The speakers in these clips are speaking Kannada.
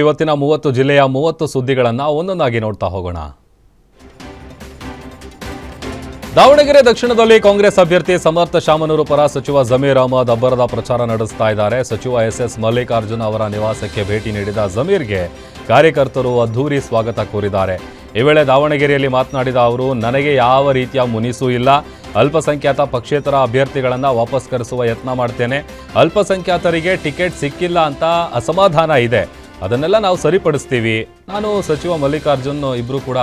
ಇವತ್ತಿನ 30 ಜಿಲ್ಲೆಯ 30 ಸುದ್ದಿಗಳನ್ನು ಒಂದೊಂದಾಗಿ ನೋಡ್ತಾ ಹೋಗೋಣ. ದಾವಣಗೆರೆ ದಕ್ಷಿಣದಲ್ಲಿ ಕಾಂಗ್ರೆಸ್ ಅಭ್ಯರ್ಥಿ ಸಮರ್ಥ ಶಾಮನೂರು ಪರ ಸಚಿವ ಜಮೀರ್ ಅಹಮದ್ ಅಬ್ಬರದ ಪ್ರಚಾರ ನಡೆಸ್ತಾ ಇದ್ದಾರೆ. ಸಚಿವ ಎಸ್ ಮಲ್ಲಿಕಾರ್ಜುನ್ ಅವರ ನಿವಾಸಕ್ಕೆ ಭೇಟಿ ನೀಡಿದ ಜಮೀರ್ಗೆ ಕಾರ್ಯಕರ್ತರು ಅದ್ಧೂರಿ ಸ್ವಾಗತ ಕೋರಿದ್ದಾರೆ. ಈ ವೇಳೆ ದಾವಣಗೆರೆಯಲ್ಲಿ ಮಾತನಾಡಿದ ಅವರು, ನನಗೆ ಯಾವ ರೀತಿಯ ಮುನಿಸೂ ಇಲ್ಲ. ಅಲ್ಪಸಂಖ್ಯಾತ ಪಕ್ಷೇತರ ಅಭ್ಯರ್ಥಿಗಳನ್ನು ವಾಪಸ್ ಕರೆಸುವ ಯತ್ನ ಮಾಡ್ತೇನೆ. ಅಲ್ಪಸಂಖ್ಯಾತರಿಗೆ ಟಿಕೆಟ್ ಸಿಕ್ಕಿಲ್ಲ ಅಂತ ಅಸಮಾಧಾನ ಇದೆ, ಅದನ್ನೆಲ್ಲ ನಾವು ಸರಿಪಡಿಸ್ತೀವಿ. ನಾನು ಸಚಿವ ಮಲ್ಲಿಕಾರ್ಜುನ್ ಇಬ್ರು ಕೂಡ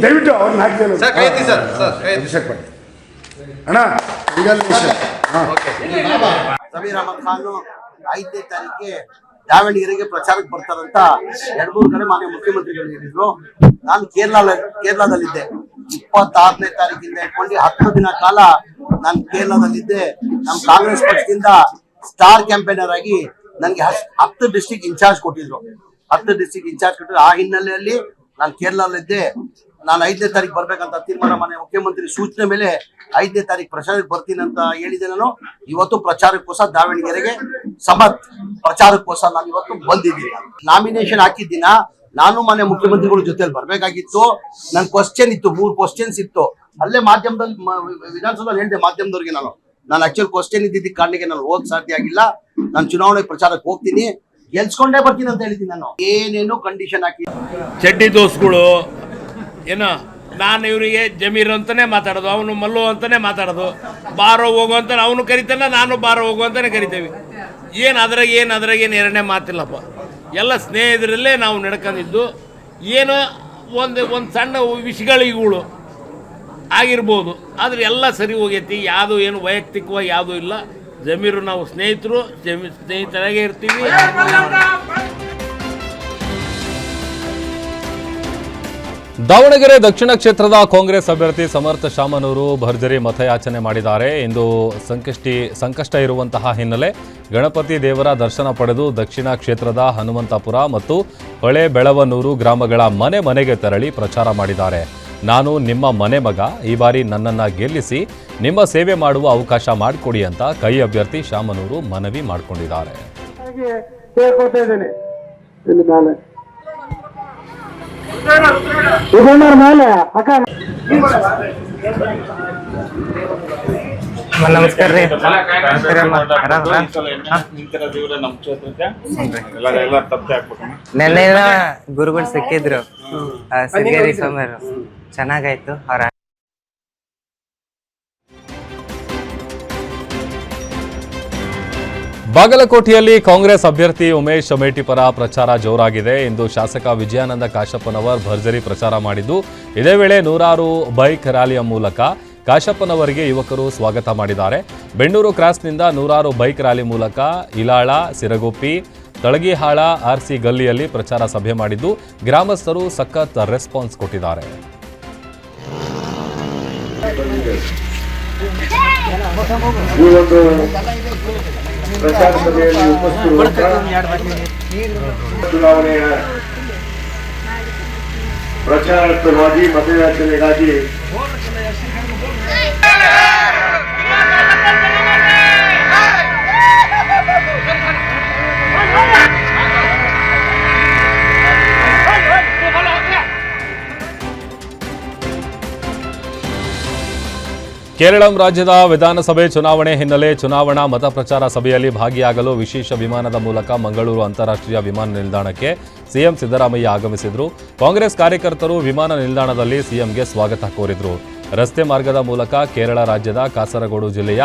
ದಯವಿಟ್ಟು ಅವ್ರನ್ನ ಹಾಕ್ತೇನೆ ಜಮೀರ್ ಅಹಮದ್ ಖಾನ್ 5ನೇ ತಾರೀಕಿಗೆ ದಾವಣಗೆರೆಗೆ ಪ್ರಚಾರಕ್ಕೆ ಬರ್ತಾರಂತ 2-3 ಕಡೆ ಮಾನ್ಯ ಮುಖ್ಯಮಂತ್ರಿಗಳು ಹೇಳಿದ್ರು. ನಾನು ಕೇರಳದಲ್ಲಿದ್ದೆ. 26ನೇ ತಾರೀಕಿಂದ ಇಟ್ಕೊಂಡು 10 ದಿನ ಕಾಲ ನಾನು ಕೇರಳದಲ್ಲಿದ್ದೆ. ನಮ್ಮ ಕಾಂಗ್ರೆಸ್ ಪಕ್ಷದಿಂದ ಸ್ಟಾರ್ ಕ್ಯಾಂಪೇನರ್ ಆಗಿ ನನಗೆ 10 ಡಿಸ್ಟ್ರಿಕ್ಟ್ ಇನ್ಚಾರ್ಜ್ ಕೊಟ್ಟಿದ್ರು. 10 ಡಿಸ್ಟ್ರಿಕ್ಟ್ ಇನ್ಚಾರ್ಜ್ ಕೊಟ್ಟಿದ್ರು. ಆ ಹಿನ್ನೆಲೆಯಲ್ಲಿ ನಾನು ಕೇರಳದಲ್ಲಿದ್ದೆ. ನಾನು 5ನೇ ತಾರೀಕು ಬರ್ಬೇಕಂತ ತೀರ್ಮಾನ ಮಾನ್ಯ ಮುಖ್ಯಮಂತ್ರಿ ಸೂಚನೆ ಮೇಲೆ 5ನೇ ತಾರೀಕು ಪ್ರಚಾರಕ್ಕೆ ಬರ್ತೀನಿ ಅಂತ ಹೇಳಿದೆ. ನಾನು ಇವತ್ತು ಪ್ರಚಾರಕ್ಕೋಸ್ಕರ ದಾವಣಗೆರೆಗೆ ಪ್ರಚಾರಕ್ಕೋಸ್ಕರ ನಾನು ಇವತ್ತು ಬಂದಿದ್ದೀನಿ. ನಾಮಿನೇಷನ್ ಹಾಕಿದ್ದೀನ. ನಾನು ಮಾನ್ಯ ಮುಖ್ಯಮಂತ್ರಿಗಳ ಜೊತೆಲಿ ಬರ್ಬೇಕಾಗಿತ್ತು. ನನ್ ಕ್ವಶನ್ ಇತ್ತು, 3 ಕ್ವಶನ್ಸ್ ಇತ್ತು. ಅಲ್ಲೇ ಮಾಧ್ಯಮದಲ್ಲಿ ವಿಧಾನಸಭೆಯಲ್ಲಿ ಹೇಳಿದೆ ಮಾಧ್ಯಮದವ್ರಿಗೆ. ನಾನು ಆಕ್ಚುಲ್ ಕ್ವಶನ್ ಇದ್ದಿದ್ದ ಕಾರಣಕ್ಕೆ ನಾನು ಹೋಗಕ್ ಸಾಧ್ಯ ಆಗಿಲ್ಲ. ನಾನು ಚುನಾವಣೆ ಪ್ರಚಾರಕ್ಕೆ ಹೋಗ್ತೀನಿ, ಗೆಲ್ಸ್ಕೊಂಡೇ ಬರ್ತೀನಿ ಅಂತ ಹೇಳಿದ್ದೀನಿ. ನಾನು ಏನೇನು ಕಂಡೀಷನ್ ಹಾಕಿ ಚಡ್ಡಿ ದೋಸ್ಗಳು ಏನೋ ನಾನು ಇವರಿಗೆ ಜಮೀರ್ ಅಂತಾನೆ ಮಾತಾಡೋದು, ಅವನು ಮಲ್ಲು ಅಂತಾನೆ ಮಾತಾಡೋದು, ಬಾರೋ ಹೋಗು ಅಂತ ಅವನು ಕರಿತಾನೆ, ನಾನು ಬಾರೋ ಹೋಗು ಅಂತಾನೆ ಕರಿತೇವೆ. ಏನು ಅದ್ರಾಗೇನು ಎರಡನೇ ಮಾತಿಲ್ಲಪ್ಪ. ಎಲ್ಲ ಸ್ನೇಹಿತರಲ್ಲೇ ನಾವು ನಡ್ಕೊಂಡಿದ್ದು. ಏನೋ ಒಂದು ಸಣ್ಣ ವಿಷಯಗಳಿಗಳು ಆಗಿರ್ಬೋದು, ಆದರೆ ಎಲ್ಲ ಸರಿ ಹೋಗೈತಿ. ಯಾವುದು ಏನು ವೈಯಕ್ತಿಕವಾಗಿ ಯಾವುದೂ ಇಲ್ಲ. ಜಮೀರು ನಾವು ಸ್ನೇಹಿತರಾಗೇ ಇರ್ತೀವಿ. ದಾವಣಗೆರೆ ದಕ್ಷಿಣ ಕ್ಷೇತ್ರದ ಕಾಂಗ್ರೆಸ್ ಅಭ್ಯರ್ಥಿ ಸಮರ್ಥ ಶಾಮನೂರು ಭರ್ಜರಿ ಮತಯಾಚನೆ ಮಾಡಿದ್ದಾರೆ. ಇಂದು ಸಂಕಷ್ಟ ಇರುವಂತಹ ಹಿನ್ನೆಲೆ ಗಣಪತಿ ದೇವರ ದರ್ಶನ ಪಡೆದು ದಕ್ಷಿಣ ಕ್ಷೇತ್ರದ ಹನುಮಂತಪುರ ಮತ್ತು ಹೊಳೆ ಬೆಳವನೂರು ಗ್ರಾಮಗಳ ಮನೆಗೆ ತೆರಳಿ ಪ್ರಚಾರ ಮಾಡಿದ್ದಾರೆ. ನಾನು ನಿಮ್ಮ ಮನೆ ಮಗ, ಈ ಬಾರಿ ನನ್ನನ್ನು ಗೆಲ್ಲಿಸಿ ನಿಮ್ಮ ಸೇವೆ ಮಾಡುವ ಅವಕಾಶ ಮಾಡಿಕೊಡಿ ಅಂತ ಕೈ ಅಭ್ಯರ್ಥಿ ಶಾಮನೂರು ಮನವಿ ಮಾಡಿಕೊಂಡಿದ್ದಾರೆ. ನಮಸ್ಕಾರ ರೀ. ನೆನ್ನೆ ಗುರುಗಳು ಸಿಕ್ಕಿದ್ರು, ಸಿಂಗೇರಿ ಸೋಮರು ಚೆನ್ನಾಗಾಯ್ತು. ಅವ್ರ ಬಾಗಲಕೋಟೆಯಲ್ಲಿ ಕಾಂಗ್ರೆಸ್ ಅಭ್ಯರ್ಥಿ ಉಮೇಶ್ ಮೇಟಿ ಪರ ಪ್ರಚಾರ ಜೋರಾಗಿದೆ. ಇಂದು ಶಾಸಕ ವಿಜಯಾನಂದ ಕಾಶಪ್ಪನವರ್ ಭರ್ಜರಿ ಪ್ರಚಾರ ಮಾಡಿದ್ದು, ಇದೇ ವೇಳೆ ನೂರಾರು ಬೈಕ್ ರ್ಯಾಲಿಯ ಮೂಲಕ ಕಾಶಪ್ಪನವರಿಗೆ ಯುವಕರು ಸ್ವಾಗತ ಮಾಡಿದ್ದಾರೆ. ಬೆಣ್ಣೂರು ಕ್ರಾಸ್ನಿಂದ ನೂರಾರು ಬೈಕ್ ರ್ಯಾಲಿ ಮೂಲಕ ಇಲಾಳ, ಸಿರಗುಪ್ಪಿ, ತಳಗಿಹಾಳ, ಆರ್ಸಿ ಗಲ್ಲಿಯಲ್ಲಿ ಪ್ರಚಾರ ಸಭೆ ಮಾಡಿದ್ದು, ಗ್ರಾಮಸ್ಥರು ಸಖತ್ ರೆಸ್ಪಾನ್ಸ್ ಕೊಟ್ಟಿದ್ದಾರೆ. ಪ್ರಚಾರ ಸಭೆಯಲ್ಲಿ ಉಪಸ್ಥಿತರಿರುವಂತಹ ಚುನಾವಣೆಯ ಪ್ರಚಾರಾರ್ಥವಾಗಿ ಮತಯಾಚನೆಗಾಗಿ ಕೇರಳ ರಾಜ್ಯದ ವಿಧಾನಸಭೆ ಚುನಾವಣೆ ಹಿನ್ನೆಲೆ ಚುನಾವಣಾ ಮತ ಪ್ರಚಾರ ಸಭೆಯಲ್ಲಿ ಭಾಗಿಯಾಗಲು ವಿಶೇಷ ವಿಮಾನದ ಮೂಲಕ ಮಂಗಳೂರು ಅಂತಾರಾಷ್ಟ್ರೀಯ ವಿಮಾನ ನಿಲ್ದಾಣಕ್ಕೆ ಸಿಎಂ ಸಿದ್ದರಾಮಯ್ಯ ಆಗಮಿಸಿದರು. ಕಾಂಗ್ರೆಸ್ ಕಾರ್ಯಕರ್ತರು ವಿಮಾನ ನಿಲ್ದಾಣದಲ್ಲಿ ಸಿಎಂಗೆ ಸ್ವಾಗತ ಕೋರಿದರು. ರಸ್ತೆ ಮಾರ್ಗದ ಮೂಲಕ ಕೇರಳ ರಾಜ್ಯದ ಕಾಸರಗೋಡು ಜಿಲ್ಲೆಯ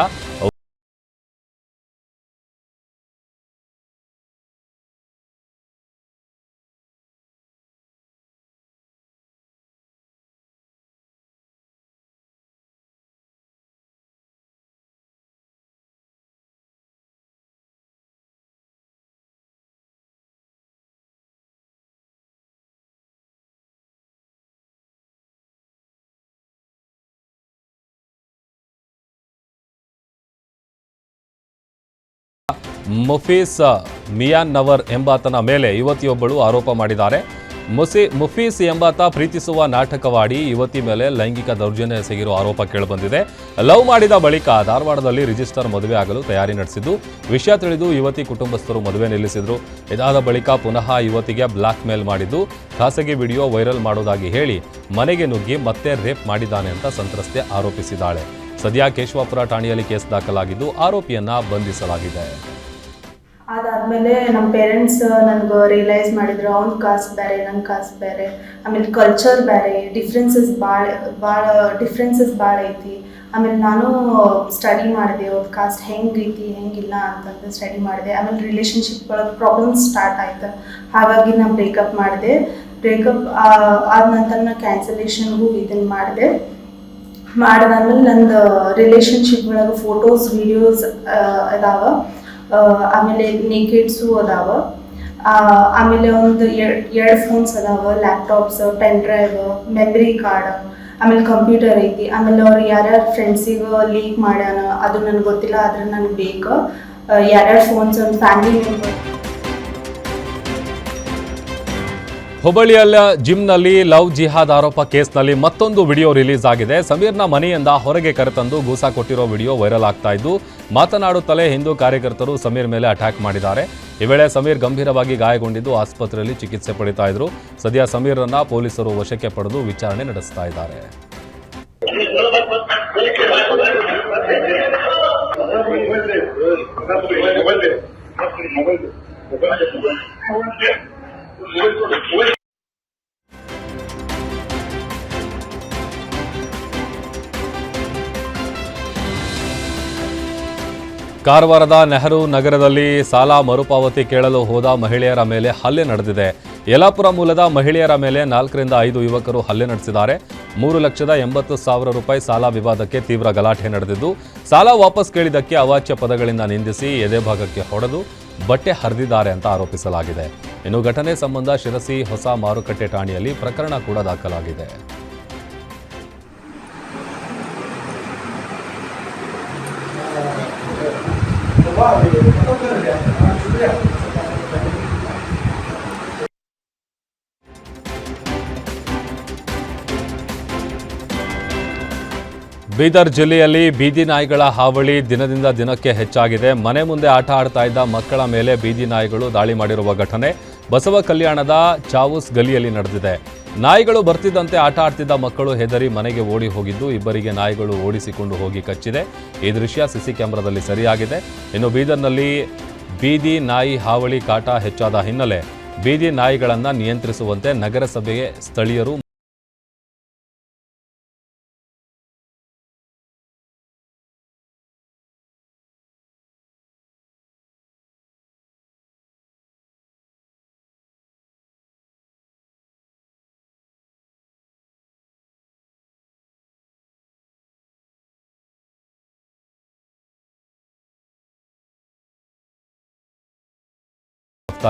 ಮುಫೀಸ್ ಮಿಯಾನ್ ನವರ್ ಎಂಬಾತನ ಮೇಲೆ ಯುವತಿಯೊಬ್ಬಳು ಆರೋಪ ಮಾಡಿದ್ದಾರೆ. ಮುಫೀಸ್ ಎಂಬಾತ ಪ್ರೀತಿಸುವ ನಾಟಕವಾಡಿ ಯುವತಿ ಮೇಲೆ ಲೈಂಗಿಕ ದೌರ್ಜನ್ಯ ಎಸಗಿರುವ ಆರೋಪ ಕೇಳಿಬಂದಿದೆ. ಲವ್ ಮಾಡಿದ ಬಳಿಕ ಧಾರವಾಡದಲ್ಲಿ ರಿಜಿಸ್ಟರ್ ಮದುವೆ ಆಗಲು ತಯಾರಿ ನಡೆಸಿದ್ದು, ವಿಷಯ ತಿಳಿದು ಯುವತಿ ಕುಟುಂಬಸ್ಥರು ಮದುವೆ ನಿಲ್ಲಿಸಿದ್ರು. ಇದಾದ ಬಳಿಕ ಪುನಃ ಯುವತಿಗೆ ಬ್ಲಾಕ್ ಮೇಲ್ ಮಾಡಿದ್ದು, ಖಾಸಗಿ ವಿಡಿಯೋ ವೈರಲ್ ಮಾಡೋದಾಗಿ ಹೇಳಿ ಮನೆಗೆ ನುಗ್ಗಿ ಮತ್ತೆ ರೇಪ್ ಮಾಡಿದ್ದಾನೆ ಅಂತ ಸಂತ್ರಸ್ತೆ ಆರೋಪಿಸಿದ್ದಾಳೆ. ಸದ್ಯ ಕೇಶವಾಪುರ ಠಾಣೆಯಲ್ಲಿ ಕೇಸ್ ದಾಖಲಾಗಿದ್ದು ಆರೋಪಿಯನ್ನ ಬಂಧಿಸಲಾಗಿದೆ. ಅದಾದಮೇಲೆ ನಮ್ಮ ಪೇರೆಂಟ್ಸ್ ನನಗೆ ರಿಯಲೈಸ್ ಮಾಡಿದ್ರು, ಅವ್ನ ಕಾಸ್ಟ್ ಬೇರೆ ನನ್ನ ಕಾಸ್ಟ್ ಬೇರೆ, ಆಮೇಲೆ ಕಲ್ಚರ್ ಬೇರೆ, ಡಿಫ್ರೆನ್ಸಸ್ ಭಾಳ ಐತಿ. ಆಮೇಲೆ ನಾನು ಸ್ಟಡಿ ಮಾಡಿದೆ, ಅವ್ರ ಕಾಸ್ಟ್ ಹೆಂಗೈತಿ ಹೆಂಗಿಲ್ಲ ಅಂತಂದು ಸ್ಟಡಿ ಮಾಡಿದೆ. ಆಮೇಲೆ ರಿಲೇಷನ್ಶಿಪ್ ಒಳಗೆ ಪ್ರಾಬ್ಲಮ್ಸ್ ಸ್ಟಾರ್ಟ್ ಆಯ್ತು. ಹಾಗಾಗಿ ನಾನು ಬ್ರೇಕಪ್ ಮಾಡಿದೆ. ಬ್ರೇಕಪ್ ಆದ ನಂತರ ನಾನು ಕ್ಯಾನ್ಸಲೇಷನ್ಗೂ ಇದನ್ನು ಮಾಡಿದಾದ್ಮೇಲೆ ನಂದು ರಿಲೇಷನ್ಶಿಪ್ ಒಳಗೆ ಫೋಟೋಸ್ ವಿಡಿಯೋಸ್ ಅದಾವ, ಆಮೇಲೆ ನೇಕೆಡ್ಸು ಅದಾವ, ಆಮೇಲೆ ಒಂದು ಎರಡು ಫೋನ್ಸ್ ಅದಾವ, laptops, pen drive, memory card, ಆಮೇಲೆ ಕಂಪ್ಯೂಟರ್ ಐತಿ. ಆಮೇಲೆ ಅವ್ರು ಯಾರ್ಯಾರು ಫ್ರೆಂಡ್ಸಿಗೆ ಲೀಕ್ ಮಾಡ್ಯಾನ ಅದು ನನಗೆ ಗೊತ್ತಿಲ್ಲ, ಆದ್ರೆ ನನಗೆ ಬೇಕು ಯಾರ್ಯಾರು ಫೋನ್ಸ್ ಒಂದು ಫ್ಯಾಮಿಲಿ ಮೆಂಬರ್. ಹುಬ್ಬಳ್ಳಿಯ ಜಿಮ್ನಲ್ಲಿ ಲವ್ ಜಿಹಾದ್ ಆರೋಪ ಕೇಸ್ನಲ್ಲಿ ಮತ್ತೊಂದು ವಿಡಿಯೋ ರಿಲೀಸ್ ಆಗಿದೆ. ಸಮೀರ್ನ ಮನೆಯಿಂದ ಹೊರಗೆ ಕರೆತಂದು ಗೂಸಾ ಕೊಟ್ಟಿರೋ ವಿಡಿಯೋ ವೈರಲ್ ಆಗ್ತಾ ಇದ್ದು, ಮಾತನಾಡುತ್ತಲೇ ಹಿಂದೂ ಕಾರ್ಯಕರ್ತರು ಸಮೀರ್ ಮೇಲೆ ಅಟ್ಯಾಕ್ ಮಾಡಿದ್ದಾರೆ. ಈ ವೇಳೆ ಸಮೀರ್ ಗಂಭೀರವಾಗಿ ಗಾಯಗೊಂಡಿದ್ದು ಆಸ್ಪತ್ರೆಯಲ್ಲಿ ಚಿಕಿತ್ಸೆ ಪಡಿತಾ ಇದ್ರು. ಸದ್ಯ ಸಮೀರ್ರನ್ನ ಪೊಲೀಸರು ವಶಕ್ಕೆ ಪಡೆದು ವಿಚಾರಣೆ ನಡೆಸ್ತಾ ಇದ್ದಾರೆ. ಕಾರವಾರದ ನೆಹರು ನಗರದಲ್ಲಿ ಸಾಲ ಮರುಪಾವತಿ ಕೇಳಲು ಹೋದ ಮಹಿಳೆಯರ ಮೇಲೆ ಹಲ್ಲೆ ನಡೆದಿದೆ. ಯಲ್ಲಾಪುರ ಮೂಲದ ಮಹಿಳೆಯರ ಮೇಲೆ 4 ರಿಂದ 5 ಯುವಕರು ಹಲ್ಲೆ ನಡೆಸಿದ್ದಾರೆ. 3,80,000 ರೂಪಾಯಿ ಸಾಲ ವಿವಾದಕ್ಕೆ ತೀವ್ರ ಗಲಾಟೆ ನಡೆದಿದ್ದು, ಸಾಲ ವಾಪಸ್ ಕೇಳಿದ್ದಕ್ಕೆ ಅವಾಚ್ಯ ಪದಗಳಿಂದ ನಿಂದಿಸಿ ಎದೆ ಭಾಗಕ್ಕೆ ಹೊಡೆದು ಬಟ್ಟೆ ಹರಿದಿದ್ದಾರೆ ಅಂತ ಆರೋಪಿಸಲಾಗಿದೆ. ಇನ್ನು ಘಟನೆ ಸಂಬಂಧ ಶಿರಸಿ ಹೊಸ ಮಾರುಕಟ್ಟೆ ಠಾಣೆಯಲ್ಲಿ ಪ್ರಕರಣ ಕೂಡ ದಾಖಲಾಗಿದೆ. ಬೀದರ್ ಜಿಲ್ಲೆಯಲ್ಲಿ ಬೀದಿ ನಾಯಿಗಳ ಹಾವಳಿ ದಿನದಿಂದ ದಿನಕ್ಕೆ ಹೆಚ್ಚಾಗಿದೆ. ಮನೆ ಮುಂದೆ ಆಟ ಆಡ್ತಾ ಇದ್ದ ಮಕ್ಕಳ ಮೇಲೆ ಬೀದಿ ನಾಯಿಗಳು ದಾಳಿ ಮಾಡಿರುವ ಘಟನೆ ಬಸವ ಕಲ್ಯಾಣದ ಚಾವುಸ್ ಗಲಿಯಲ್ಲಿ ನಡೆದಿದೆ. ನಾಯಿಗಳು ಬರ್ತಿದ್ದಂತೆ ಆಟ ಆಡ್ತಿದ್ದ ಮಕ್ಕಳು ಹೆದರಿ ಮನೆಗೆ ಓಡಿ ಹೋಗಿದ್ದು, ಇಬ್ಬರಿಗೆ ನಾಯಿಗಳು ಓಡಿಸಿಕೊಂಡು ಹೋಗಿ ಕಚ್ಚಿದೆ. ಈ ದೃಶ್ಯ ಸಿಸಿ ಕ್ಯಾಮೆರಾದಲ್ಲಿ ಸೆರೆಯಾಗಿದೆ. ಇನ್ನು ಬೀದರ್ನಲ್ಲಿ ಬೀದಿ ನಾಯಿ ಹಾವಳಿ ಕಾಟ ಹೆಚ್ಚಾದ ಹಿನ್ನೆಲೆ ಬೀದಿ ನಾಯಿಗಳನ್ನು ನಿಯಂತ್ರಿಸುವಂತೆ ನಗರಸಭೆಗೆ ಸ್ಥಳೀಯರು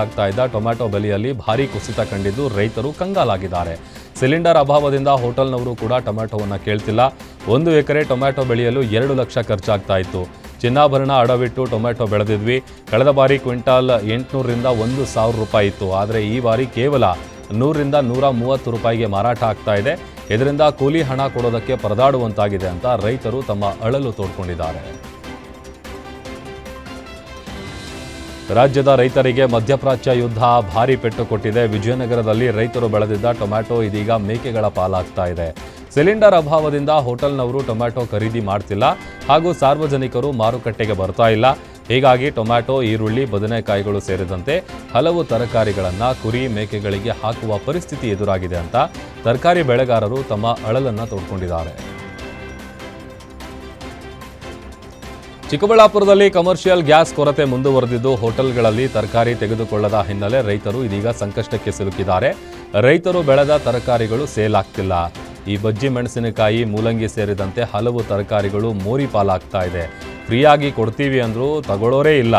ಆಗ್ತಾ ಇದ್ದ ಟೊಮ್ಯಾಟೊ ಬೆಲೆಯಲ್ಲಿ ಭಾರೀ ಕುಸಿತ ಕಂಡಿದ್ದು ರೈತರು ಕಂಗಾಲಾಗಿದ್ದಾರೆ. ಸಿಲಿಂಡರ್ ಅಭಾವದಿಂದ ಹೋಟೆಲ್ನವರು ಕೂಡ ಟೊಮ್ಯಾಟೊವನ್ನು ಕೇಳ್ತಿಲ್ಲ. 1 ಎಕರೆ ಟೊಮ್ಯಾಟೊ ಬೆಳೆಯಲು 2 ಲಕ್ಷ ಖರ್ಚಾಗ್ತಾ ಇತ್ತು. ಚಿನ್ನಾಭರಣ ಅಡವಿಟ್ಟು ಟೊಮ್ಯಾಟೊ ಬೆಳೆದಿದ್ವಿ. ಕಳೆದ ಬಾರಿ ಕ್ವಿಂಟಾಲ್ 800 ರಿಂದ 1,000 ರೂಪಾಯಿ ಇತ್ತು. ಆದರೆ ಈ ಬಾರಿ ಕೇವಲ 100 ರಿಂದ 130 ರೂಪಾಯಿಗೆ ಮಾರಾಟ ಆಗ್ತಾ ಇದೆ. ಇದರಿಂದ ಕೂಲಿ ಹಣ ಕೊಡೋದಕ್ಕೆ ಪರದಾಡುವಂತಾಗಿದೆ ಅಂತ ರೈತರು ತಮ್ಮ ಅಳಲು ತೋಡ್ಕೊಂಡಿದ್ದಾರೆ. ರಾಜ್ಯದ ರೈತರಿಗೆ ಮಧ್ಯಪ್ರಾಚ್ಯ ಯುದ್ಧ ಭಾರೀ ಪೆಟ್ಟು ಕೊಟ್ಟಿದೆ. ವಿಜಯನಗರದಲ್ಲಿ ರೈತರು ಬೆಳೆದಿದ್ದ ಟೊಮ್ಯಾಟೊ ಇದೀಗ ಮೇಕೆಗಳ ಪಾಲಾಗ್ತಾ ಇದೆ. ಸಿಲಿಂಡರ್ ಅಭಾವದಿಂದ ಹೋಟೆಲ್ನವರು ಟೊಮ್ಯಾಟೊ ಖರೀದಿ ಮಾಡ್ತಿಲ್ಲ ಹಾಗೂ ಸಾರ್ವಜನಿಕರು ಮಾರುಕಟ್ಟೆಗೆ ಬರ್ತಾ ಇಲ್ಲ. ಹೀಗಾಗಿ ಟೊಮ್ಯಾಟೊ, ಈರುಳ್ಳಿ, ಬದನೆಕಾಯಿಗಳು ಸೇರಿದಂತೆ ಹಲವು ತರಕಾರಿಗಳನ್ನು ಕುರಿ, ಮೇಕೆಗಳಿಗೆ ಹಾಕುವ ಪರಿಸ್ಥಿತಿ ಎದುರಾಗಿದೆ ಅಂತ ತರಕಾರಿ ಬೆಳೆಗಾರರು ತಮ್ಮ ಅಳಲನ್ನು ತೋಡ್ಕೊಂಡಿದ್ದಾರೆ. ಚಿಕ್ಕಬಳ್ಳಾಪುರದಲ್ಲಿ ಕಮರ್ಷಿಯಲ್ ಗ್ಯಾಸ್ ಕೊರತೆ ಮುಂದುವರೆದಿದ್ದು, ಹೋಟೆಲ್ಗಳಲ್ಲಿ ತರಕಾರಿ ತೆಗೆದುಕೊಳ್ಳದ ಹಿನ್ನೆಲೆ ರೈತರು ಇದೀಗ ಸಂಕಷ್ಟಕ್ಕೆ ಸಿಲುಕಿದ್ದಾರೆ. ರೈತರು ಬೆಳೆದ ತರಕಾರಿಗಳು ಸೇಲ್ ಆಗ್ತಿಲ್ಲ. ಈ ಬಜ್ಜಿ ಮೆಣಸಿನಕಾಯಿ, ಮೂಲಂಗಿ ಸೇರಿದಂತೆ ಹಲವು ತರಕಾರಿಗಳು ಮೋರಿ ಪಾಲಾಗ್ತಾ ಇದೆ. ಫ್ರೀಯಾಗಿ ಕೊಡ್ತೀವಿ ಅಂದರೂ ತಗೊಳ್ಳೋರೇ ಇಲ್ಲ.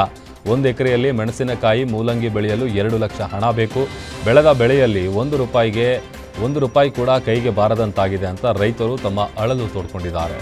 1 ಎಕರೆಯಲ್ಲಿ ಮೆಣಸಿನಕಾಯಿ, ಮೂಲಂಗಿ ಬೆಳೆಯಲು 2 ಲಕ್ಷ ಹಣ ಬೇಕು. ಬೆಳೆದ ಬೆಳೆಯಲ್ಲಿ 1 ರೂಪಾಯಿ ಕೂಡ ಕೈಗೆ ಬಾರದಂತಾಗಿದೆ ಅಂತ ರೈತರು ತಮ್ಮ ಅಳಲು ತೋಡ್ಕೊಂಡಿದ್ದಾರೆ.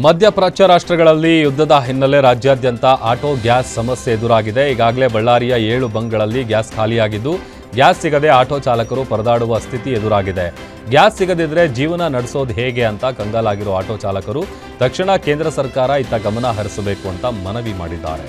ಮಧ್ಯಪ್ರಾಚ್ಯ ರಾಷ್ಟ್ರಗಳಲ್ಲಿ ಯುದ್ಧದ ಹಿನ್ನೆಲೆ ರಾಜ್ಯಾದ್ಯಂತ ಆಟೋ ಗ್ಯಾಸ್ ಸಮಸ್ಯೆ ಎದುರಾಗಿದೆ. ಈಗಾಗಲೇ ಬಳ್ಳಾರಿಯ 7 ಬಂಕ್ಗಳಲ್ಲಿ ಗ್ಯಾಸ್ ಖಾಲಿಯಾಗಿದ್ದು ಗ್ಯಾಸ್ ಸಿಗದೆ ಆಟೋ ಚಾಲಕರು ಪರದಾಡುವ ಸ್ಥಿತಿ ಎದುರಾಗಿದೆ. ಗ್ಯಾಸ್ ಸಿಗದಿದ್ರೆ ಜೀವನ ನಡೆಸೋದು ಹೇಗೆ ಅಂತ ಕಂಗಾಲಾಗಿರೋ ಆಟೋ ಚಾಲಕರು ತಕ್ಷಣ ಕೇಂದ್ರ ಸರ್ಕಾರ ಇತ್ತ ಗಮನ ಹರಿಸಬೇಕು ಅಂತ ಮನವಿ ಮಾಡಿದ್ದಾರೆ.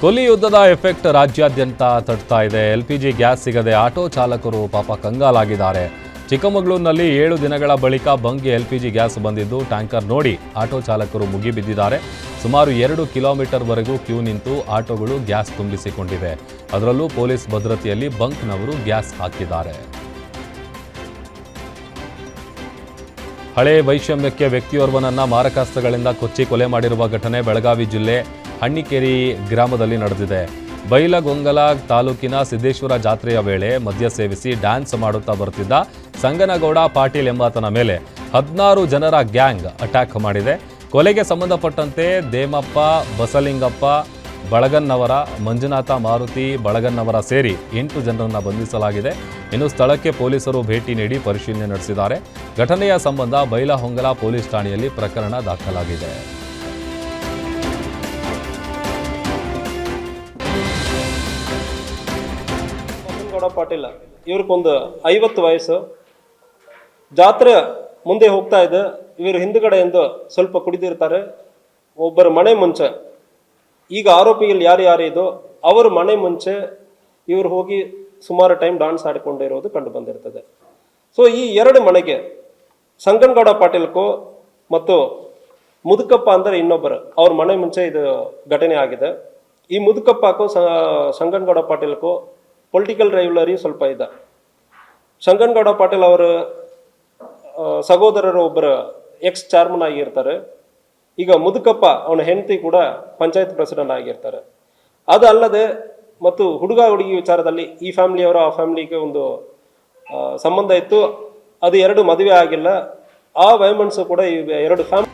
ಕೊಲ್ಲಿ ಯುದ್ಧದ ಎಫೆಕ್ಟ್ ರಾಜ್ಯಾದ್ಯಂತ ತಟ್ತಾ ಇದೆ. LPG ಗ್ಯಾಸ್ ಸಿಗದೆ ಆಟೋ ಚಾಲಕರು ಪಾಪ ಕಂಗಾಲಾಗಿದ್ದಾರೆ. ಚಿಕ್ಕಮಗಳೂರಿನಲ್ಲಿ 7 ದಿನಗಳ ಬಳಿಕ ಬಂಕ್ಗೆ LPG ಗ್ಯಾಸ್ ಬಂದಿದ್ದು ಟ್ಯಾಂಕರ್ ನೋಡಿ ಆಟೋ ಚಾಲಕರು ಮುಗಿಬಿದ್ದಿದ್ದಾರೆ. ಸುಮಾರು 2 ಕಿಲೋಮೀಟರ್ವರೆಗೂ ಕ್ಯೂ ನಿಂತು ಆಟೋಗಳು ಗ್ಯಾಸ್ ತುಂಬಿಸಿಕೊಂಡಿವೆ. ಅದರಲ್ಲೂ ಪೊಲೀಸ್ ಭದ್ರತೆಯಲ್ಲಿ ಬಂಕ್ನವರು ಗ್ಯಾಸ್ ಹಾಕಿದ್ದಾರೆ. ಹಳೆ ವೈಷಮ್ಯಕ್ಕೆ ವ್ಯಕ್ತಿಯೋರ್ವನನ್ನ ಮಾರಕಾಸ್ತ್ರಗಳಿಂದ ಕೊಚ್ಚಿ ಕೊಲೆ ಮಾಡಿರುವ ಘಟನೆ ಬೆಳಗಾವಿ ಜಿಲ್ಲೆ ಹಣ್ಣಿಕೇರಿ ಗ್ರಾಮದಲ್ಲಿ ನಡೆದಿದೆ. ಬೈಲಗೊಂಗಲ ತಾಲೂಕಿನ ಸಿದ್ದೇಶ್ವರ ಜಾತ್ರೆಯ ವೇಳೆ ಮದ್ಯ ಸೇವಿಸಿ ಡ್ಯಾನ್ಸ್ ಮಾಡುತ್ತಾ ಬರುತ್ತಿದ್ದ ಸಂಗನಗೌಡ ಪಾಟೀಲ್ ಎಂಬಾತನ ಮೇಲೆ 16 ಜನರ ಗ್ಯಾಂಗ್ ಅಟ್ಯಾಕ್ ಮಾಡಿದೆ. ಕೊಲೆಗೆ ಸಂಬಂಧಪಟ್ಟಂತೆ ದೇಮಪ್ಪ, ಬಸಲಿಂಗಪ್ಪ ಬಳಗನ್ನವರ, ಮಂಜುನಾಥ ಮಾರುತಿ ಬಳಗನ್ನವರ ಸೇರಿ 8 ಜನರನ್ನು ಬಂಧಿಸಲಾಗಿದೆ. ಇನ್ನು ಸ್ಥಳಕ್ಕೆ ಪೊಲೀಸರು ಭೇಟಿ ನೀಡಿ ಪರಿಶೀಲನೆ ನಡೆಸಿದ್ದಾರೆ. ಘಟನೆಯ ಸಂಬಂಧ ಬೈಲಹೊಂಗಲ ಪೊಲೀಸ್ ಠಾಣೆಯಲ್ಲಿ ಪ್ರಕರಣ ದಾಖಲಾಗಿದೆ. ಪಾಟೀಲ್ ಇವ್ರಿಗೊಂದು 50 ವಯಸ್ಸು. ಜಾತ್ರೆ ಮುಂದೆ ಹೋಗ್ತಾ ಇದೆ. ಇವರು ಹಿಂದುಗಡೆಯಿಂದ ಸ್ವಲ್ಪ ಕುಡಿದಿರ್ತಾರೆ. ಒಬ್ಬರ ಮನೆ ಮುಂಚೆ ಈಗ ಆರೋಪಿಗಳು ಯಾರು ಇದೋ ಅವರ ಮನೆ ಮುಂಚೆ ಇವರು ಹೋಗಿ ಸುಮಾರು ಟೈಮ್ ಡಾನ್ಸ್ ಆಡಿಕೊಂಡಿರೋದು ಕಂಡು ಬಂದಿರ್ತದೆ. ಸೊ ಈ 2 ಮನೆಗೆ ಸಂಗನಗೌಡ ಪಾಟೀಲ್ಗೂ ಮತ್ತು ಮುದುಕಪ್ಪ ಅಂದರೆ ಇನ್ನೊಬ್ಬರು ಅವ್ರ ಮನೆ ಮುಂಚೆ ಇದು ಘಟನೆ ಆಗಿದೆ. ಈ ಮುದುಕಪ್ಪಕ್ಕೂ ಸಂಗನಗೌಡ ಪಾಟೀಲ್ಗೂ ಪೊಲಿಟಿಕಲ್ ರೈವಲರಿ ಸ್ವಲ್ಪ ಇದೆ. ಸಂಗನಗೌಡ ಪಾಟೀಲ್ ಅವರ ಸಹೋದರರು ಒಬ್ಬರು ಎಕ್ಸ್ ಚೇರ್ಮನ್ ಆಗಿರ್ತಾರೆ. ಈಗ ಮುದುಕಪ್ಪ ಅವನ ಹೆಂಡತಿ ಕೂಡ ಪಂಚಾಯತ್ ಪ್ರೆಸಿಡೆಂಟ್ ಆಗಿರ್ತಾರೆ. ಅದು ಅಲ್ಲದೆ ಮತ್ತು ಹುಡುಗ ಹುಡುಗಿ ವಿಚಾರದಲ್ಲಿ ಈ ಫ್ಯಾಮಿಲಿಯವರ ಆ ಫ್ಯಾಮಿಲಿಗೆ ಒಂದು ಸಂಬಂಧ ಇತ್ತು. ಅದು 2 ಮದುವೆ ಆಗಿಲ್ಲ. ಆ ವೈಮನ್ಸು ಕೂಡ ಈ 2 ಫ್ಯಾಮಿಲಿ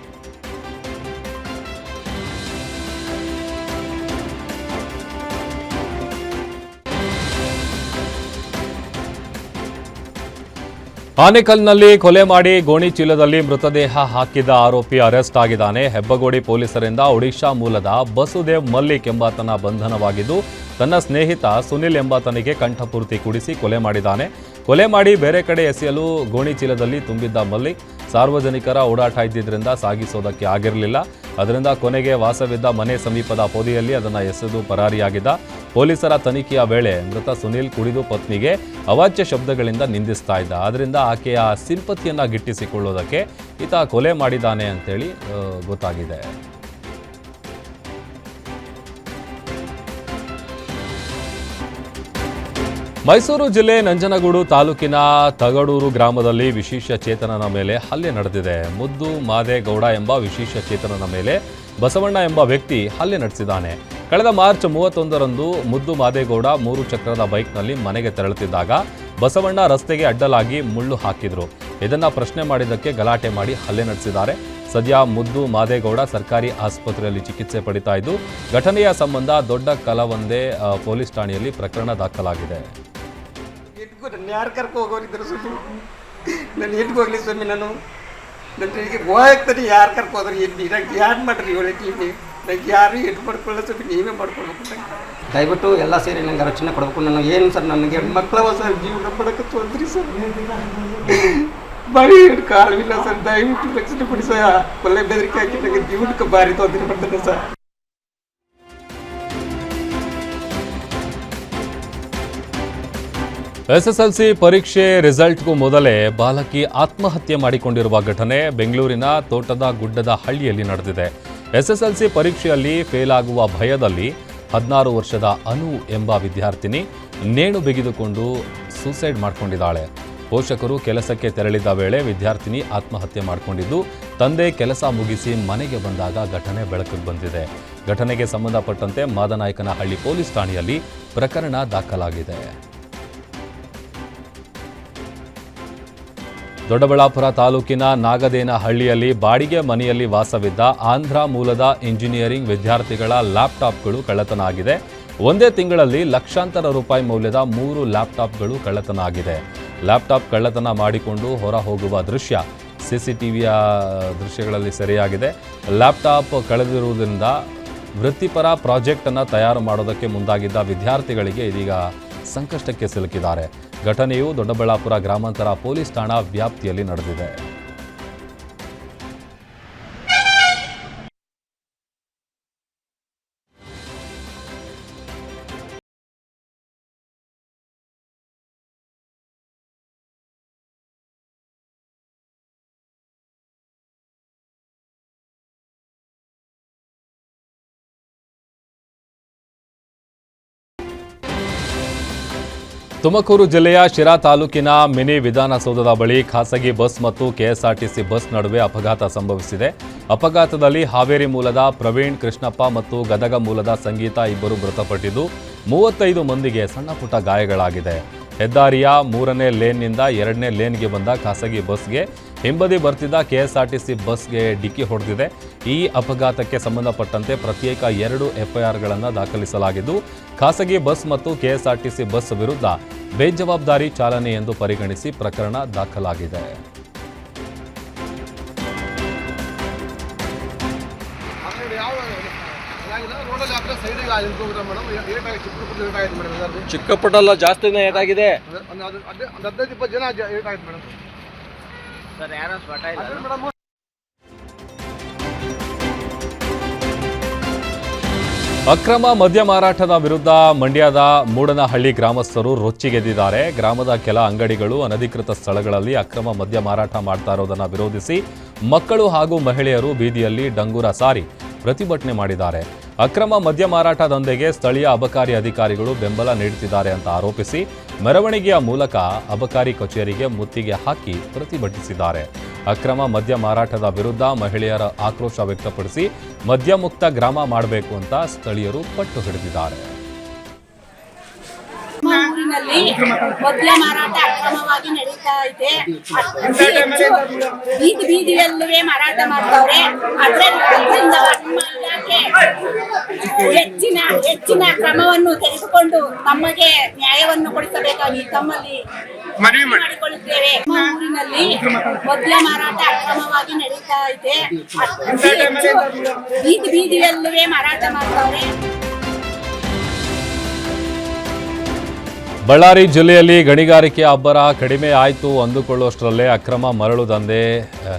ಆನೇಕಲ್ನಲ್ಲಿ ಕೊಲೆ ಮಾಡಿ ಗೋಣಿ ಚೀಲದಲ್ಲಿ ಮೃತದೇಹ ಹಾಕಿದ ಆರೋಪಿ ಅರೆಸ್ಟ್ ಆಗಿದ್ದಾನೆ. ಹೆಬ್ಬಗೋಡಿ ಪೊಲೀಸರಿಂದ ಒಡಿಶಾ ಮೂಲದ ಬಸುದೇವ್ ಮಲ್ಲಿಕ್ ಎಂಬಾತನ ಬಂಧನವಾಗಿದ್ದು ತನ್ನ ಸ್ನೇಹಿತ ಸುನಿಲ್ ಎಂಬಾತನಿಗೆ ಕಂಠಪೂರ್ತಿ ಕುಡಿಸಿ ಕೊಲೆ ಮಾಡಿದ್ದಾನೆ. ಕೊಲೆ ಮಾಡಿ ಬೇರೆ ಕಡೆ ಎಸೆಯಲು ಗೋಣಿ ಚೀಲದಲ್ಲಿ ತುಂಬಿದ್ದ ಮಲ್ಲಿಕ್ ಸಾರ್ವಜನಿಕರ ಓಡಾಟ ಇದ್ದಿದ್ದರಿಂದ ಸಾಗಿಸೋದಕ್ಕೆ ಆಗಿರಲಿಲ್ಲ. ಅದರಿಂದ ಕೊನೆಗೆ ವಾಸವಿದ್ದ ಮನೆ ಸಮೀಪದ ಪೊದೆಯಲ್ಲಿ ಅದನ್ನು ಎಸೆದು ಪರಾರಿಯಾಗಿದ್ದ. ಪೊಲೀಸರ ತನಿಖೆಯ ವೇಳೆ ಮೃತ ಸುನಿಲ್ ಕುಡಿದು ಪತ್ನಿಗೆ ಅವಾಚ್ಯ ಶಬ್ದಗಳಿಂದ ನಿಂದಿಸ್ತಾ ಇದ್ದ. ಆದ್ದರಿಂದ ಆಕೆಯ ಸಿಂಪತಿಯನ್ನು ಗಿಟ್ಟಿಸಿಕೊಳ್ಳೋದಕ್ಕೆ ಈತ ಕೊಲೆ ಮಾಡಿದ್ದಾನೆ ಅಂತೇಳಿ ಗೊತ್ತಾಗಿದೆ. ಮೈಸೂರು ಜಿಲ್ಲೆ ನಂಜನಗೂಡು ತಾಲೂಕಿನ ತಗಡೂರು ಗ್ರಾಮದಲ್ಲಿ ವಿಶೇಷ ಚೇತನನ ಮೇಲೆ ಹಲ್ಲೆ ನಡೆದಿದೆ. ಮುದ್ದು ಮಾದೇಗೌಡ ಎಂಬ ವಿಶೇಷ ಚೇತನನ ಮೇಲೆ ಬಸವಣ್ಣ ಎಂಬ ವ್ಯಕ್ತಿ ಹಲ್ಲೆ ನಡೆಸಿದ್ದಾನೆ. ಕಳೆದ ಮಾರ್ಚ್ 31ರಂದು ಮುದ್ದು ಮಾದೇಗೌಡ 3 ಚಕ್ರದ ಬೈಕ್ನಲ್ಲಿ ಮನೆಗೆ ತೆರಳುತ್ತಿದ್ದಾಗ ಬಸವಣ್ಣ ರಸ್ತೆಗೆ ಅಡ್ಡಲಾಗಿ ಮುಳ್ಳು ಹಾಕಿದ್ರು. ಇದನ್ನ ಪ್ರಶ್ನೆ ಮಾಡಿದ್ದಕ್ಕೆ ಗಲಾಟೆ ಮಾಡಿ ಹಲ್ಲೆ ನಡೆಸಿದ್ದಾರೆ. ಸದ್ಯ ಮುದ್ದು ಮಾದೇಗೌಡ ಸರ್ಕಾರಿ ಆಸ್ಪತ್ರೆಯಲ್ಲಿ ಚಿಕಿತ್ಸೆ ಪಡಿತಾ ಇದ್ದು ಘಟನೆಯ ಸಂಬಂಧ ದೊಡ್ಡ ಕಲವಂದೆ ಪೊಲೀಸ್ ಠಾಣೆಯಲ್ಲಿ ಪ್ರಕರಣ ದಾಖಲಾಗಿದೆ. ಯಾರು ಕರ್ಕೊ ಹೋಗೋರಿದ್ರು ಸ್ವಾಮಿ, ನಾನು ಎಟ್ಗೋಗ್ಲಿ ಸ್ವಾಮಿ, ನಾನು ನನಗೆ ಗೋವಾ ಆಗ್ತಾನೆ. ಯಾರು ಕರ್ಕೋದ್ರಿ ಎಲ್ಲಿ ನಂಗೆ ಯಾರು ಮಾಡ್ರಿ ಹೇಳಿ, ನಂಗೆ ಯಾರು ಎಟ್ಟು ಮಾಡ್ಕೊಳ್ಳೋ ಸ್ವಾಮಿ, ನೀವೇ ಮಾಡ್ಕೊಳ್ಬೇಕು. ದಯವಿಟ್ಟು ಎಲ್ಲ ಸೇರಿ ನಂಗೆ ರಕ್ಷಣೆ ಕೊಡಬೇಕು. ನಾನು ಏನು ಸರ್, ನನಗೆ ಮಕ್ಕಳವ ಸರ್, ಜೀವನ ಪಡಕ್ಕೆ ತೊಂದ್ರಿ ಸರ್, ಬರೀ ಕಾಲವಿಲ್ಲ ಸರ್, ದಯವಿಟ್ಟು ರಕ್ಷಣೆ ಕೊಡಿ ಸರ್. ಕೊಲೆ ಬೆದರಿಕೆ ಹಾಕಿ ನನಗೆ ಜೀವನಕ್ಕೆ ಭಾರಿ ತೊಂದರೆ ಮಾಡ್ತಾರೆ ಸರ್. SSLC ಪರೀಕ್ಷೆ ರಿಸಲ್ಟ್ಗೂ ಮೊದಲೇ ಬಾಲಕಿ ಆತ್ಮಹತ್ಯೆ ಮಾಡಿಕೊಂಡಿರುವ ಘಟನೆ ಬೆಂಗಳೂರಿನ ತೋಟದ ಗುಡ್ಡದ ಹಳ್ಳಿಯಲ್ಲಿ ನಡೆದಿದೆ. SSLC ಪರೀಕ್ಷೆಯಲ್ಲಿ ಫೇಲ್ ಆಗುವ ಭಯದಲ್ಲಿ 16 ವರ್ಷದ ಅನು ಎಂಬ ವಿದ್ಯಾರ್ಥಿನಿ ನೇಣು ಬಿಗಿದುಕೊಂಡು ಸೂಸೈಡ್ ಮಾಡಿಕೊಂಡಿದ್ದಾಳೆ. ಪೋಷಕರು ಕೆಲಸಕ್ಕೆ ತೆರಳಿದ್ದ ವೇಳೆ ವಿದ್ಯಾರ್ಥಿನಿ ಆತ್ಮಹತ್ಯೆ ಮಾಡಿಕೊಂಡಿದ್ದು ತಂದೆ ಕೆಲಸ ಮುಗಿಸಿ ಮನೆಗೆ ಬಂದಾಗ ಘಟನೆ ಬೆಳಕಿಗೆ ಬಂದಿದೆ. ಘಟನೆಗೆ ಸಂಬಂಧಪಟ್ಟಂತೆ ಮಾದನಾಯಕನಹಳ್ಳಿ ಪೊಲೀಸ್ ಠಾಣೆಯಲ್ಲಿ ಪ್ರಕರಣ ದಾಖಲಾಗಿದೆ. ದೊಡ್ಡಬಳ್ಳಾಪುರ ತಾಲೂಕಿನ ನಾಗದೇನಹಳ್ಳಿಯಲ್ಲಿ ಬಾಡಿಗೆ ಮನೆಯಲ್ಲಿ ವಾಸವಿದ್ದ ಆಂಧ್ರ ಮೂಲದ ಇಂಜಿನಿಯರಿಂಗ್ ವಿದ್ಯಾರ್ಥಿಗಳ ಲ್ಯಾಪ್ಟಾಪ್ಗಳು ಕಳ್ಳತನ ಆಗಿದೆ. ಒಂದೇ ತಿಂಗಳಲ್ಲಿ ಲಕ್ಷಾಂತರ ರೂಪಾಯಿ ಮೌಲ್ಯದ 3 ಲ್ಯಾಪ್ಟಾಪ್ಗಳು ಕಳ್ಳತನ ಆಗಿದೆ. ಲ್ಯಾಪ್ಟಾಪ್ ಕಳ್ಳತನ ಮಾಡಿಕೊಂಡು ಹೊರ ಹೋಗುವ ದೃಶ್ಯ CCTVಯ ದೃಶ್ಯಗಳಲ್ಲಿ ಸೆರೆಯಾಗಿದೆ. ಲ್ಯಾಪ್ಟಾಪ್ ಕಳೆದಿರುವುದರಿಂದ ವೃತ್ತಿಪರ ಪ್ರಾಜೆಕ್ಟನ್ನು ತಯಾರು ಮಾಡೋದಕ್ಕೆ ಮುಂದಾಗಿದ್ದ ವಿದ್ಯಾರ್ಥಿಗಳಿಗೆ ಇದೀಗ ಸಂಕಷ್ಟಕ್ಕೆ ಸಿಲುಕಿದ್ದಾರೆ. ಘಟನೆಯು ದೊಡ್ಡಬಳ್ಳಾಪುರ ಗ್ರಾಮಾಂತರ ಪೊಲೀಸ್ ಠಾಣಾ ವ್ಯಾಪ್ತಿಯಲ್ಲಿ ನಡೆದಿದೆ. ತುಮಕೂರು ಜಿಲ್ಲೆಯ ಶಿರಾ ತಾಲೂಕಿನ ಮಿನಿ ವಿಧಾನಸೌಧದ ಬಳಿ ಖಾಸಗಿ ಬಸ್ ಮತ್ತು ಕೆಎಸ್ಆರ್ಟಿಸಿ ಬಸ್ ನಡುವೆ ಅಪಘಾತ ಸಂಭವಿಸಿದೆ. ಅಪಘಾತದಲ್ಲಿ ಹಾವೇರಿ ಮೂಲದ ಪ್ರವೀಣ್, ಕೃಷ್ಣಪ್ಪ ಮತ್ತು ಗದಗ ಮೂಲದ ಸಂಗೀತ ಇಬ್ಬರು ಮೃತಪಟ್ಟಿದ್ದು 35 ಮಂದಿಗೆ ಸಣ್ಣಪುಟ್ಟ ಗಾಯಗಳಾಗಿದೆ. ಹೆದ್ದಾರಿಯ 3ನೇ ಲೇನ್ನಿಂದ 2ನೇ ಲೇನ್ಗೆ ಬಂದ ಖಾಸಗಿ ಬಸ್ಗೆ ಹಿಂಬದಿ ಬರ್ತಿದ್ದ ಕೆಎಸ್ಆರ್ಟಿಸಿ ಬಸ್ಗೆ ಡಿಕ್ಕಿ ಹೊಡೆದಿದೆ. ಈ ಅಪಘಾತಕ್ಕೆ ಸಂಬಂಧಪಟ್ಟಂತೆ ಪ್ರತ್ಯೇಕ 2 ಎಫ್ಐಆರ್ಗಳನ್ನು ದಾಖಲಿಸಲಾಗಿದ್ದು, ಖಾಸಗಿ ಬಸ್ ಮತ್ತು ಕೆಎಸ್ಆರ್ಟಿಸಿ ಬಸ್ ವಿರುದ್ಧ ಬೇಜವಾಬ್ದಾರಿ ಚಾಲನೆ ಎಂದು ಪರಿಗಣಿಸಿ ಪ್ರಕರಣ ದಾಖಲಾಗಿದೆ. ಚಿಕ್ಕಪುಟ್ಟಲ್ಲ ಜಾಸ್ತಿನೇ ಏಟಾಗಿದೆ. ಅಕ್ರಮ ಮದ್ಯ ಮಾರಾಟದ ವಿರುದ್ಧ ಮಂಡ್ಯದ ಮೂಡನಹಳ್ಳಿ ಗ್ರಾಮಸ್ಥರು ರೊಚ್ಚಿಗೆದ್ದಿದ್ದಾರೆ. ಗ್ರಾಮದ ಕೆಲ ಅಂಗಡಿಗಳು ಅನಧಿಕೃತ ಸ್ಥಳಗಳಲ್ಲಿ ಅಕ್ರಮ ಮದ್ಯ ಮಾರಾಟ ಮಾಡ್ತಾ ಇರೋದನ್ನು ವಿರೋಧಿಸಿ ಮಕ್ಕಳು ಹಾಗೂ ಮಹಿಳೆಯರು ಬೀದಿಯಲ್ಲಿ ಡಂಗೂರ ಸಾರಿ ಪ್ರತಿಭಟನೆ ಮಾಡಿದ್ದಾರೆ. ಅಕ್ರಮ ಮದ್ಯ ಮಾರಾಟ ದಂಧೆಗೆ ಸ್ಥಳೀಯ ಅಬಕಾರಿ ಅಧಿಕಾರಿಗಳು ಬೆಂಬಲ ನೀಡುತ್ತಿದ್ದಾರೆ ಅಂತ ಆರೋಪಿಸಿ ಮೆರವಣಿಗೆಯ ಮೂಲಕ ಅಬಕಾರಿ ಕಚೇರಿಗೆ ಮುತ್ತಿಗೆ ಹಾಕಿ ಪ್ರತಿಭಟಿಸಿದ್ದಾರೆ. ಅಕ್ರಮ ಮದ್ಯ ಮಾರಾಟದ ವಿರುದ್ಧ ಮಹಿಳೆಯರ ಆಕ್ರೋಶ ವ್ಯಕ್ತಪಡಿಸಿ ಮದ್ಯ ಮುಕ್ತ ಗ್ರಾಮ ಮಾಡಬೇಕು ಅಂತ ಸ್ಥಳೀಯರು ಪಟ್ಟು ಹಿಡಿದಿದ್ದಾರೆ. ಊರಿನಲ್ಲಿ ಮದ್ಯ ಮಾರಾಟ ಅಕ್ರಮವಾಗಿ ನಡೀತಾ ಇದೆ. ಬೀದಿಯಲ್ಲೇ ಮಾರಾಟ ಮಾಡ್ತಾವ್ರೆ. ಅದರಿಂದ ನಮ್ಮ ಇಲಾಖೆ ಹೆಚ್ಚಿನ ಕ್ರಮವನ್ನು ತೆಗೆದುಕೊಂಡು ತಮಗೆ ನ್ಯಾಯವನ್ನು ಕೊಡಿಸಬೇಕಾಗಿ ತಮ್ಮಲ್ಲಿ ಮನವಿ ಮಾಡಿಕೊಳ್ಳುತ್ತೇವೆ. ಊರಿನಲ್ಲಿ ಮದ್ಯ ಮಾರಾಟ ಅಕ್ರಮವಾಗಿ ನಡೀತಾ ಇದೆ. ಬೀದಿಯಲ್ಲೇ ಮಾರಾಟ ಮಾಡ್ತಾವ್ರೆ. ಬಳ್ಳಾರಿ ಜಿಲ್ಲೆಯಲ್ಲಿ ಗಣಿಗಾರಿಕೆ ಅಬ್ಬರ ಕಡಿಮೆ ಆಯಿತು ಅಂದುಕೊಳ್ಳುವಷ್ಟರಲ್ಲೇ ಅಕ್ರಮ ಮರಳು ದಂಧೆ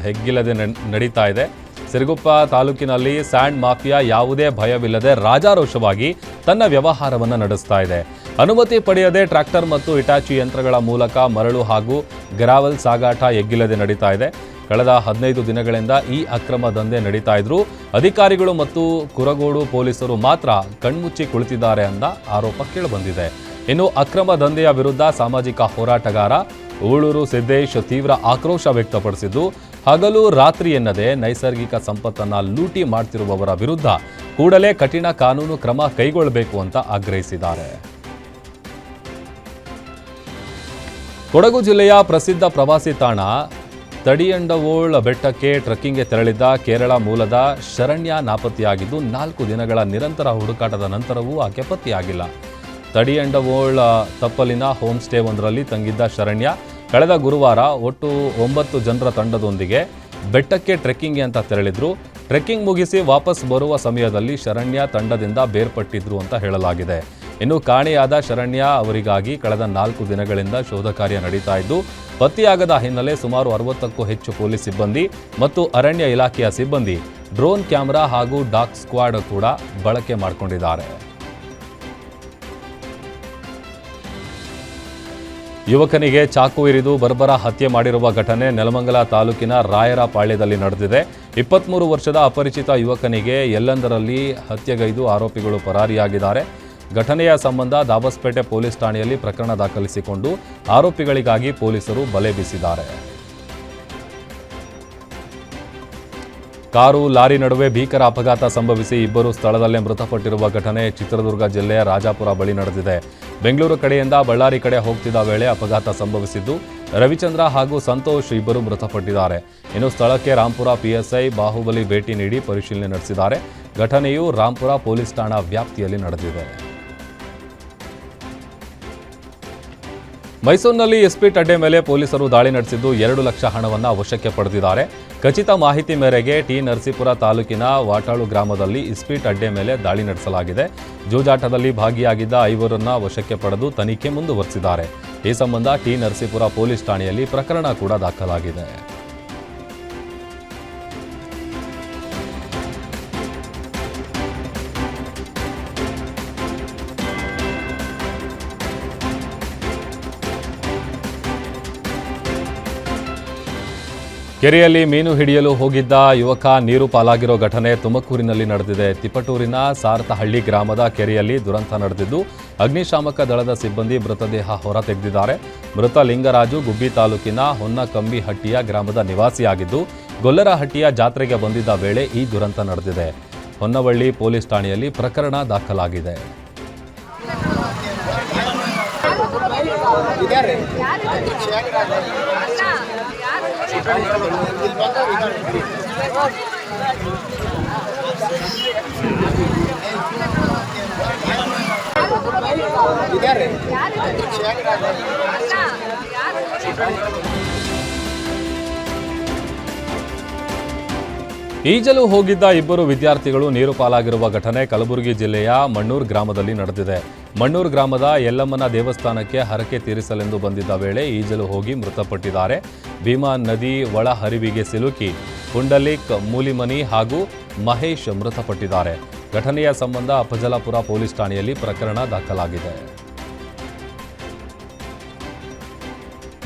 ಹೆಗ್ಗಿಲ್ಲದೆ ನಡೀತಾ ಇದೆ. ಸಿರುಗುಪ್ಪ ತಾಲೂಕಿನಲ್ಲಿ ಸ್ಯಾಂಡ್ ಮಾಫಿಯಾ ಯಾವುದೇ ಭಯವಿಲ್ಲದೆ ರಾಜಾರೋಷವಾಗಿ ತನ್ನ ವ್ಯವಹಾರವನ್ನು ನಡೆಸ್ತಾ ಇದೆ. ಅನುಮತಿ ಪಡೆಯದೆ ಟ್ರ್ಯಾಕ್ಟರ್ ಮತ್ತು ಇಟಾಚಿ ಯಂತ್ರಗಳ ಮೂಲಕ ಮರಳು ಹಾಗೂ ಗ್ರಾವೆಲ್ ಸಾಗಾಟ ಎಗ್ಗಿಲ್ಲದೆ ನಡೀತಾ ಇದೆ. ಕಳೆದ 15 ದಿನಗಳಿಂದ ಈ ಅಕ್ರಮ ದಂಧೆ ನಡೀತಾ ಇದ್ರು ಅಧಿಕಾರಿಗಳು ಮತ್ತು ಕುರಗೋಡು ಪೊಲೀಸರು ಮಾತ್ರ ಕಣ್ಮುಚ್ಚಿ ಕುಳಿತಿದ್ದಾರೆ ಎಂದ ಆರೋಪ ಕೇಳಿಬಂದಿದೆ. ಇನ್ನು ಅಕ್ರಮ ದಂಧೆಯ ವಿರುದ್ಧ ಸಾಮಾಜಿಕ ಹೋರಾಟಗಾರ ಊಳೂರು ಸಿದ್ದೇಶ್ ತೀವ್ರ ಆಕ್ರೋಶ ವ್ಯಕ್ತಪಡಿಸಿದ್ದು, ಹಗಲು ರಾತ್ರಿ ಎನ್ನದೆ ನೈಸರ್ಗಿಕ ಸಂಪತ್ತನ್ನು ಲೂಟಿ ಮಾಡ್ತಿರುವವರ ವಿರುದ್ಧ ಕೂಡಲೇ ಕಠಿಣ ಕಾನೂನು ಕ್ರಮ ಕೈಗೊಳ್ಳಬೇಕು ಅಂತ ಆಗ್ರಹಿಸಿದ್ದಾರೆ. ಕೊಡಗು ಜಿಲ್ಲೆಯ ಪ್ರಸಿದ್ಧ ಪ್ರವಾಸಿ ತಾಣ ತಡಿಯಂಡವೋಳ್ ಬೆಟ್ಟಕ್ಕೆ ಟ್ರೆಕ್ಕಿಂಗ್ಗೆ ತೆರಳಿದ್ದ ಕೇರಳ ಮೂಲದ ಶರಣ್ಯ ನಾಪತ್ತೆಯಾಗಿದ್ದು 4 ದಿನಗಳ ನಿರಂತರ ಹುಡುಕಾಟದ ನಂತರವೂ ಆಕೆ ಪತ್ತೆಯಾಗಿಲ್ಲ. ತಡಿಯಂಡವೋಳ್ ತಪ್ಪಲಿನ ಹೋಮ್ ಸ್ಟೇ ಒಂದರಲ್ಲಿ ತಂಗಿದ್ದ ಶರಣ್ಯ ಕಳೆದ ಗುರುವಾರ ಒಟ್ಟು 9 ಜನರ ತಂಡದೊಂದಿಗೆ ಬೆಟ್ಟಕ್ಕೆ ಟ್ರೆಕ್ಕಿಂಗ್ಗೆ ಅಂತ ತೆರಳಿದ್ರು. ಟ್ರೆಕ್ಕಿಂಗ್ ಮುಗಿಸಿ ವಾಪಸ್ ಬರುವ ಸಮಯದಲ್ಲಿ ಶರಣ್ಯ ತಂಡದಿಂದ ಬೇರ್ಪಟ್ಟಿದ್ರು ಅಂತ ಹೇಳಲಾಗಿದೆ. ಇನ್ನು ಕಾಣೆಯಾದ ಶರಣ್ಯ ಅವರಿಗಾಗಿ ಕಳೆದ 4 ದಿನಗಳಿಂದ ಶೋಧ ಕಾರ್ಯ ನಡೀತಾ ಇದ್ದು, ಪತ್ತೆಯಾಗದ ಹಿನ್ನೆಲೆ ಸುಮಾರು 60ಕ್ಕೂ ಹೆಚ್ಚು ಪೊಲೀಸ್ ಸಿಬ್ಬಂದಿ ಮತ್ತು ಅರಣ್ಯ ಇಲಾಖೆಯ ಸಿಬ್ಬಂದಿ ಡ್ರೋನ್ ಕ್ಯಾಮೆರಾ ಹಾಗೂ ಡಾಗ್ ಸ್ಕ್ವಾಡ್ ಕೂಡ ಬಳಕೆ ಮಾಡಿಕೊಂಡಿದ್ದಾರೆ. ಯುವಕನಿಗೆ ಚಾಕು ಇರಿದು ಬರ್ಬರ ಹತ್ಯೆ ಮಾಡಿರುವ ಘಟನೆ ನೆಲಮಂಗಲ ತಾಲೂಕಿನ ರಾಯರಪಾಳ್ಯದಲ್ಲಿ ನಡೆದಿದೆ. 23 ವರ್ಷದ ಅಪರಿಚಿತ ಯುವಕನಿಗೆ ಎಲ್ಲೆಂದರಲ್ಲಿ ಹತ್ಯೆಗೈದು ಆರೋಪಿಗಳು ಪರಾರಿಯಾಗಿದ್ದಾರೆ. ಘಟನೆಯ ಸಂಬಂಧ ದಾಬಸ್ಪೇಟೆ ಪೊಲೀಸ್ ಠಾಣೆಯಲ್ಲಿ ಪ್ರಕರಣ ದಾಖಲಿಸಿಕೊಂಡು ಆರೋಪಿಗಳಿಗಾಗಿ ಪೊಲೀಸರು ಬಲೆ ಬೀಸಿದ್ದಾರೆ. ಕಾರು ಲಾರಿ ನಡುವೆ ಭೀಕರ ಅಪಘಾತ ಸಂಭವಿಸಿ ಇಬ್ಬರು ಸ್ಥಳದಲ್ಲೇ ಮೃತಪಟ್ಟಿರುವ ಘಟನೆ ಚಿತ್ರದುರ್ಗ ಜಿಲ್ಲೆಯ ರಾಜಾಪುರ ಬಳಿ ನಡೆದಿದೆ. ಬೆಂಗಳೂರು ಕಡೆಯಿಂದ ಬಳ್ಳಾರಿ ಕಡೆ ಹೋಗ್ತಿದ್ದ ವೇಳೆ ಅಪಘಾತ ಸಂಭವಿಸಿದ್ದು ರವಿಚಂದ್ರ ಹಾಗೂ ಸಂತೋಷ್ ಇಬ್ಬರು ಮೃತಪಟ್ಟಿದ್ದಾರೆ. ಇನ್ನು ಸ್ಥಳಕ್ಕೆ ರಾಂಪುರ ಪಿಎಸ್ಐ ಬಾಹುಬಲಿ ಭೇಟಿ ನೀಡಿ ಪರಿಶೀಲನೆ ನಡೆಸಿದ್ದಾರೆ. ಘಟನೆಯು ರಾಂಪುರ ಪೊಲೀಸ್ ಠಾಣಾ ವ್ಯಾಪ್ತಿಯಲ್ಲಿ ನಡೆದಿದೆ. ಮೈಸೂರಿನಲ್ಲಿ ಇಸ್ಪೀಟ್ ಅಡ್ಡೆ ಮೇಲೆ ಪೊಲೀಸರು ದಾಳಿ ನಡೆಸಿದ್ದು 2 ಲಕ್ಷ ಹಣವನ್ನು ವಶಕ್ಕೆ ಪಡೆದಿದ್ದಾರೆ. ಖಚಿತ ಮಾಹಿತಿ ಮೇರೆಗೆ ಟಿ ನರಸೀಪುರ ತಾಲೂಕಿನ ವಾಟಾಳು ಗ್ರಾಮದಲ್ಲಿ ಇಸ್ಪೀಟ್ ಅಡ್ಡೆ ಮೇಲೆ ದಾಳಿ ನಡೆಸಲಾಗಿದೆ. ಜೂಜಾಟದಲ್ಲಿ ಭಾಗಿಯಾಗಿದ್ದ 5ರನ್ನ ವಶಕ್ಕೆ ಪಡೆದು ತನಿಖೆ ಮುಂದುವರೆಸಿದ್ದಾರೆ. ಈ ಸಂಬಂಧ ಟಿ ನರಸೀಪುರ ಪೊಲೀಸ್ ಠಾಣೆಯಲ್ಲಿ ಪ್ರಕರಣ ಕೂಡ ದಾಖಲಾಗಿದೆ. ಕೆರೆಯಲ್ಲಿ ಮೀನು ಹಿಡಿಯಲು ಹೋಗಿದ್ದ ಯುವಕ ನೀರು ಪಾಲಾಗಿರೋ ಘಟನೆ ತುಮಕೂರಿನಲ್ಲಿ ನಡೆದಿದೆ. ತಿಪಟೂರಿನ ಸಾರತಹಳ್ಳಿ ಗ್ರಾಮದ ಕೆರೆಯಲ್ಲಿ ದುರಂತ ನಡೆದಿದ್ದು ಅಗ್ನಿಶಾಮಕ ದಳದ ಸಿಬ್ಬಂದಿ ಮೃತದೇಹ ಹೊರ ತೆಗೆದಿದ್ದಾರೆ. ಮೃತ ಲಿಂಗರಾಜು ಗುಬ್ಬಿ ತಾಲೂಕಿನ ಹೊನ್ನಕಂಬಿಹಟ್ಟಿಯ ಗ್ರಾಮದ ನಿವಾಸಿಯಾಗಿದ್ದು ಗೊಲ್ಲರಹಟ್ಟಿಯ ಜಾತ್ರೆಗೆ ಬಂದಿದ್ದ ವೇಳೆ ಈ ದುರಂತ ನಡೆದಿದೆ. ಹೊನ್ನವಳ್ಳಿ ಪೊಲೀಸ್ ಠಾಣೆಯಲ್ಲಿ ಪ್ರಕರಣ ದಾಖಲಾಗಿದೆ. ಈಜಲು ಹೋಗಿದ್ದ 2 ವಿದ್ಯಾರ್ಥಿಗಳು ನೀರು ಪಾಲಾಗಿರುವ ಘಟನೆ ಕಲಬುರಗಿ ಜಿಲ್ಲೆಯ ಮಣ್ಣೂರು ಗ್ರಾಮದಲ್ಲಿ ನಡೆದಿದೆ. ಮಣ್ಣೂರು ಗ್ರಾಮದ ಯಲ್ಲಮ್ಮನ ದೇವಸ್ಥಾನಕ್ಕೆ ಹರಕೆ ತೀರಿಸಲೆಂದು ಬಂದಿದ್ದ ವೇಳೆ ಈಜಲು ಹೋಗಿ ಮೃತಪಟ್ಟಿದ್ದಾರೆ. ಭೀಮಾ ನದಿ ಒಳ ಹರಿವಿಗೆ ಸಿಲುಕಿ ಪುಂಡಲಿಕ್ ಮೂಲಿಮನಿ ಹಾಗೂ ಮಹೇಶ್ ಮೃತಪಟ್ಟಿದ್ದಾರೆ. ಘಟನೆಯ ಸಂಬಂಧ ಅಫಜಲಾಪುರ ಪೊಲೀಸ್ ಠಾಣೆಯಲ್ಲಿ ಪ್ರಕರಣ ದಾಖಲಾಗಿದೆ.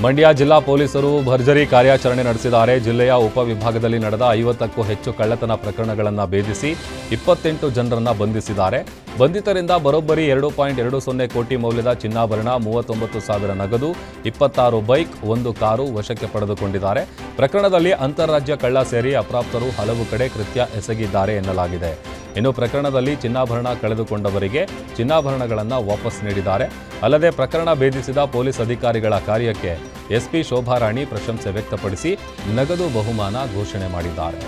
ಮಂಡ್ಯ ಜಿಲ್ಲಾ ಪೊಲೀಸರು ಭರ್ಜರಿ ಕಾರ್ಯಾಚರಣೆ ನಡೆಸಿದ್ದಾರೆ. ಜಿಲ್ಲೆಯ ಉಪವಿಭಾಗದಲ್ಲಿ ನಡೆದ 50ಕ್ಕೂ ಹೆಚ್ಚು ಕಳ್ಳತನ ಪ್ರಕರಣಗಳನ್ನು ಭೇದಿಸಿ 28 ಜನರನ್ನು ಬಂಧಿಸಿದ್ದಾರೆ. ಬಂಧಿತರಿಂದ ಬರೋಬ್ಬರಿ 2.20 ಕೋಟಿ ಮೌಲ್ಯದ ಚಿನ್ನಾಭರಣ, 39,000 ನಗದು, 26 ಬೈಕ್, 1 ಕಾರು ವಶಕ್ಕೆ ಪಡೆದುಕೊಂಡಿದ್ದಾರೆ. ಪ್ರಕರಣದಲ್ಲಿ ಅಂತಾರಾಜ್ಯ ಕಳ್ಳ ಸೇರಿ ಅಪ್ರಾಪ್ತರು ಹಲವು ಕಡೆ ಕೃತ್ಯ ಎಸಗಿದ್ದಾರೆ ಎನ್ನಲಾಗಿದೆ. ಇನ್ನು ಪ್ರಕರಣದಲ್ಲಿ ಚಿನ್ನಾಭರಣ ಕಳೆದುಕೊಂಡವರಿಗೆ ಚಿನ್ನಾಭರಣಗಳನ್ನು ವಾಪಸ್ ನೀಡಿದ್ದಾರೆ. ಅಲ್ಲದೆ ಪ್ರಕರಣ ಭೇದಿಸಿದ ಪೊಲೀಸ್ ಅಧಿಕಾರಿಗಳ ಕಾರ್ಯಕ್ಕೆ ಎಸ್ಪಿ ಶೋಭಾರಾಣಿ ಪ್ರಶಂಸೆ ವ್ಯಕ್ತಪಡಿಸಿ ನಗದು ಬಹುಮಾನ ಘೋಷಣೆ ಮಾಡಿದ್ದಾರೆ.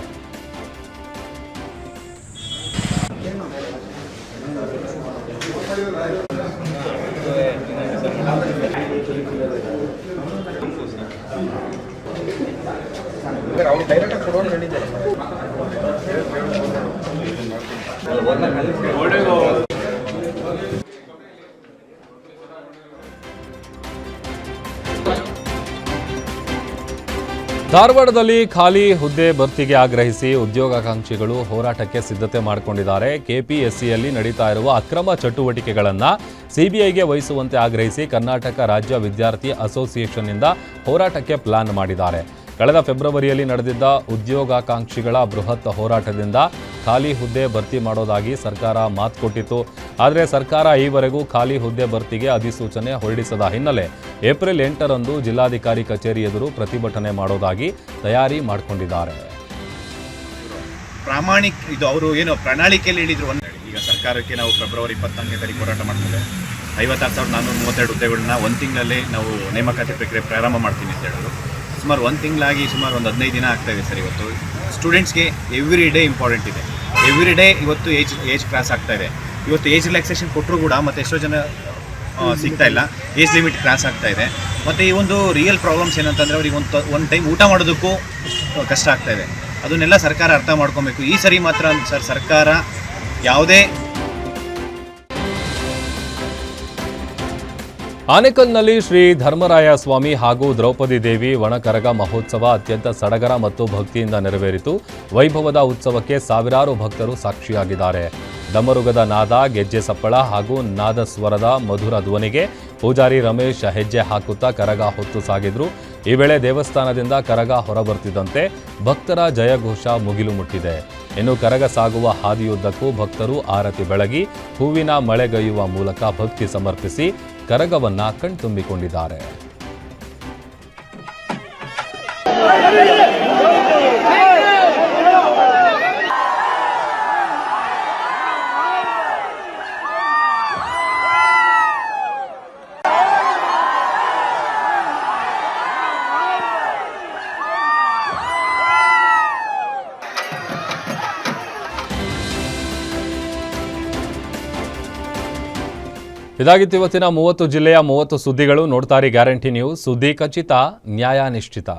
ಧಾರವಾಡದಲ್ಲಿ ಖಾಲಿ ಹುದ್ದೆ ಭರ್ತಿಗೆ ಆಗ್ರಹಿಸಿ ಉದ್ಯೋಗಾಕಾಂಕ್ಷಿಗಳು ಹೋರಾಟಕ್ಕೆ ಸಿದ್ಧತೆ ಮಾಡಿಕೊಂಡಿದ್ದಾರೆ. ಕೆಪಿಎಸ್ಸಿಯಲ್ಲಿ ನಡೀತಾ ಇರುವ ಅಕ್ರಮ ಚಟುವಟಿಕೆಗಳನ್ನು ಸಿಬಿಐಗೆ ವಹಿಸುವಂತೆ ಆಗ್ರಹಿಸಿ ಕರ್ನಾಟಕ ರಾಜ್ಯ ವಿದ್ಯಾರ್ಥಿ ಅಸೋಸಿಯೇಷನ್ನಿಂದ ಹೋರಾಟಕ್ಕೆ ಪ್ಲಾನ್ ಮಾಡಿದ್ದಾರೆ. ಕಳೆದ ಫೆಬ್ರವರಿಯಲ್ಲಿ ನಡೆದಿದ್ದ ಉದ್ಯೋಗಾಕಾಂಕ್ಷಿಗಳ ಬೃಹತ್ ಹೋರಾಟದಿಂದ ಖಾಲಿ ಹುದ್ದೆ ಭರ್ತಿ ಮಾಡೋದಾಗಿ ಸರ್ಕಾರ ಮಾತು ಕೊಟ್ಟಿತ್ತು. ಆದರೆ ಸರ್ಕಾರ ಈವರೆಗೂ ಖಾಲಿ ಹುದ್ದೆ ಭರ್ತಿಗೆ ಅಧಿಸೂಚನೆ ಹೊರಡಿಸದ ಹಿನ್ನೆಲೆ ಏಪ್ರಿಲ್ 8ರಂದು ಜಿಲ್ಲಾಧಿಕಾರಿ ಕಚೇರಿ ಎದುರು ಪ್ರತಿಭಟನೆ ಮಾಡೋದಾಗಿ ತಯಾರಿ ಮಾಡಿಕೊಂಡಿದ್ದಾರೆ. ಪ್ರಾಮಾಣಿಕ ಇದು ಅವರು ಏನು ಪ್ರಣಾಳಿಕೆಯಲ್ಲಿ ಹೇಳಿದ್ರು. ಈಗ ಸರ್ಕಾರಕ್ಕೆ ನಾವು ಫೆಬ್ರವರಿ 24ನೇ ತಾರೀಕು ಹೋರಾಟ ಮಾಡ್ತೇವೆ. 56,432 ಹುದ್ದೆಗಳನ್ನ 1 ತಿಂಗಳಲ್ಲಿ ನಾವು ನೇಮಕಾತಿ ಪ್ರಕ್ರಿಯೆ ಪ್ರಾರಂಭ ಮಾಡ್ತೀನಿ ಅಂತ ಹೇಳಿದ್ರು. ಸುಮಾರು 1 ತಿಂಗಳಾಗಿ ಸುಮಾರು ಒಂದು 15 ದಿನ ಆಗ್ತಾ ಇದೆ ಸರ್. ಇವತ್ತು ಸ್ಟೂಡೆಂಟ್ಸ್ಗೆ ಎವ್ರಿ ಡೇ ಇಂಪಾರ್ಟೆಂಟ್ ಇದೆ. ಎವ್ರಿ ಡೇ ಇವತ್ತು ಏಜ್ ಕ್ರಾಸ್ ಆಗ್ತಾ ಇದೆ. ಇವತ್ತು ಏಜ್ ರಿಲ್ಯಾಕ್ಸೇಷನ್ ಕೊಟ್ಟರು ಕೂಡ ಮತ್ತು ಎಷ್ಟೋ ಜನ ಸಿಗ್ತಾ ಇಲ್ಲ. ಏಜ್ ಲಿಮಿಟ್ ಕ್ರಾಸ್ ಆಗ್ತಾ ಇದೆ. ಮತ್ತು ಈ ಒಂದು ರಿಯಲ್ ಪ್ರಾಬ್ಲಮ್ಸ್ ಏನಂತಂದರೆ ಅವ್ರಿಗೆ ಒಂದು ಟೈಮ್ ಊಟ ಮಾಡೋದಕ್ಕೂ ಕಷ್ಟ ಆಗ್ತಾ ಇದೆ. ಅದನ್ನೆಲ್ಲ ಸರ್ಕಾರ ಅರ್ಥ ಮಾಡ್ಕೊಬೇಕು. ಈ ಸರಿ ಮಾತ್ರ ಸರ್ ಸರ್ಕಾರ ಯಾವುದೇ ಆನೇಕಲ್ನಲ್ಲಿ ಶ್ರೀ ಧರ್ಮರಾಯ ಸ್ವಾಮಿ ಹಾಗೂ ದ್ರೌಪದಿ ದೇವಿ ಒಣಕರಗ ಮಹೋತ್ಸವ ಅತ್ಯಂತ ಸಡಗರ ಮತ್ತು ಭಕ್ತಿಯಿಂದ ನೆರವೇರಿತು. ವೈಭವದ ಉತ್ಸವಕ್ಕೆ ಸಾವಿರಾರು ಭಕ್ತರು ಸಾಕ್ಷಿಯಾಗಿದ್ದಾರೆ. ಡಮರುಗದ ನಾದ, ಗೆಜ್ಜೆ ಸಪ್ಪಳ ಹಾಗೂ ನಾದಸ್ವರದ ಮಧುರ ಧ್ವನಿಗೆ ಪೂಜಾರಿ ರಮೇಶ್ ಹೆಜ್ಜೆ ಹಾಕುತ್ತಾ ಕರಗ ಹೊತ್ತು ಸಾಗಿದ್ರು. ಈ ವೇಳೆ ದೇವಸ್ಥಾನದಿಂದ ಕರಗ ಹೊರಬರ್ತಿದ್ದಂತೆ ಭಕ್ತರ ಜಯಘೋಷ ಮುಗಿಲು ಮುಟ್ಟಿದೆ. ಇನ್ನು ಕರಗ ಸಾಗುವ ಹಾದಿಯುದ್ದಕ್ಕೂ ಭಕ್ತರು ಆರತಿ ಬೆಳಗಿ ಹೂವಿನ ಮಳೆಗೈಯುವ ಮೂಲಕ ಭಕ್ತಿ ಸಮರ್ಪಿಸಿ ಕರಗವನ್ನ ಕಣ್ತುಂಬಿಕೊಂಡಿದ್ದಾರೆ. ಇದಾಗಿತ್ತು ಇವತ್ತಿನ 30 ಜಿಲ್ಲೆಯ 30 ಸುದ್ದಿಗಳು. ನೋಡ್ತಾರೆ ಗ್ಯಾರಂಟಿ ನ್ಯೂಸ್, ಸುದ್ದಿ ಖಚಿತ, ನ್ಯಾಯ ನಿಶ್ಚಿತ.